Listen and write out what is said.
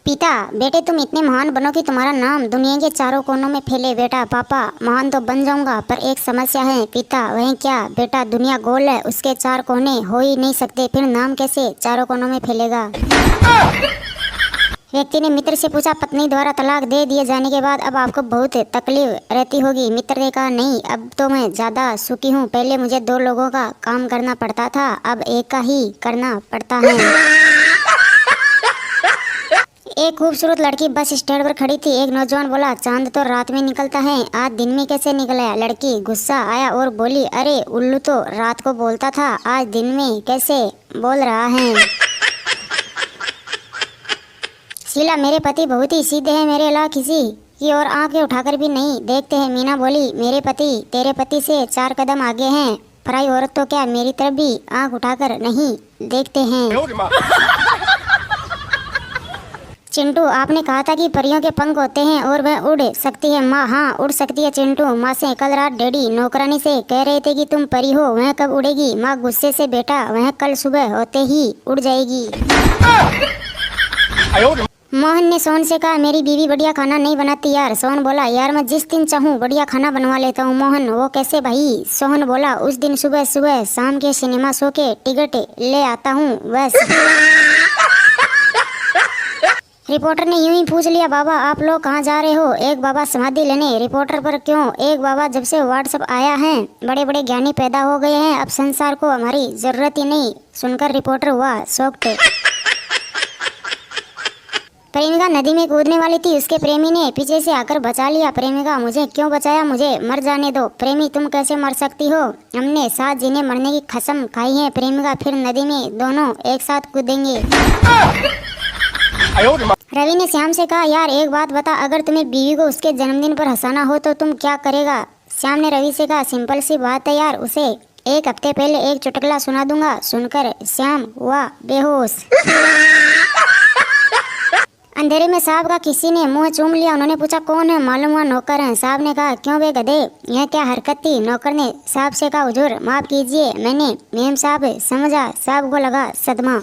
पिता, बेटे तुम इतने महान बनो कि तुम्हारा नाम दुनिया के चारों कोनों में फैले। बेटा, पापा महान तो बन जाऊंगा पर एक समस्या है। पिता, वह क्या? बेटा, दुनिया गोल है, उसके चार कोने हो ही नहीं सकते, फिर नाम कैसे चारों कोनों में फैलेगा? व्यक्ति ने मित्र से पूछा, पत्नी द्वारा तलाक दे दिए जाने के बाद अब आपको बहुत तकलीफ रहती होगी। मित्र ने कहा, नहीं, अब तो मैं ज़्यादा सुखी हूँ। पहले मुझे 2 लोगों का काम करना पड़ता था, अब एक का ही करना पड़ता है। एक खूबसूरत लड़की बस स्टैंड पर खड़ी थी। एक नौजवान बोला, चांद तो रात में निकलता है, आज दिन में कैसे निकला? लड़की गुस्सा आया और बोली, अरे उल्लू तो रात को बोलता था, आज दिन में कैसे बोल रहा है? शीला, मेरे पति बहुत ही सीधे हैं, मेरे अलावा किसी की और आंखें उठाकर भी नहीं देखते हैं। मीना बोली, मेरे पति तेरे पति से 4 कदम आगे हैं, पराई औरत तो क्या मेरी तरफ भी आंख उठाकर नहीं देखते हैं। चिंटू, आपने कहा था कि परियों के पंख होते हैं और वह उड़ सकती है। माँ, हाँ उड़ सकती है चिंटू। माँ से कल रात डैडी नौकरानी से कह रहे थे कि तुम परी हो, वह कब उड़ेगी? माँ गुस्से से, बेटा वह कल सुबह होते ही उड़ जाएगी। मोहन ने सोहन से कहा, मेरी बीवी बढ़िया खाना नहीं बनाती यार। सोहन बोला, यार मैं जिस दिन चाहूँ बढ़िया खाना बनवा लेता हूँ। मोहन, वो कैसे भाई? सोहन बोला, उस दिन सुबह सुबह शाम के सिनेमा शो के टिकट ले आता हूँ बस। रिपोर्टर ने यूं ही पूछ लिया, बाबा आप लोग कहाँ जा रहे हो? एक बाबा समाधि लेने। रिपोर्टर पर क्यों? एक बाबा, जब से व्हाट्सएप आया है बड़े बड़े ज्ञानी पैदा हो गए हैं, अब संसार को हमारी जरूरत ही नहीं। सुनकर रिपोर्टर हुआ शॉक्ड। प्रेमिका नदी में कूदने वाली थी, उसके प्रेमी ने पीछे से आकर बचा लिया। प्रेमिका, मुझे क्यों बचाया? मुझे मर जाने दो। प्रेमी, तुम कैसे मर सकती हो? हमने साथ जीने मरने की कसम खाई है। प्रेमिका, फिर नदी में दोनों एक साथ कूदेंगे। रवि ने श्याम से कहा, यार एक बात बता, अगर तुम्हें बीवी को उसके जन्मदिन पर हंसाना हो तो तुम क्या करेगा? श्याम ने रवि से कहा, सिंपल सी बात है यार, उसे 1 हफ्ते पहले एक चुटकुला सुना दूंगा। सुनकर श्याम हुआ बेहोश। अंधेरे में साहब का किसी ने मुंह चूम लिया। उन्होंने पूछा, कौन है? मालूम हुआ नौकर है। साहब ने कहा, क्यों बे गधे, यह क्या हरकत थी? नौकर ने साहब से कहा, हुजूर माफ कीजिए, मैंने मेम साहब समझा। साहब को लगा सदमा।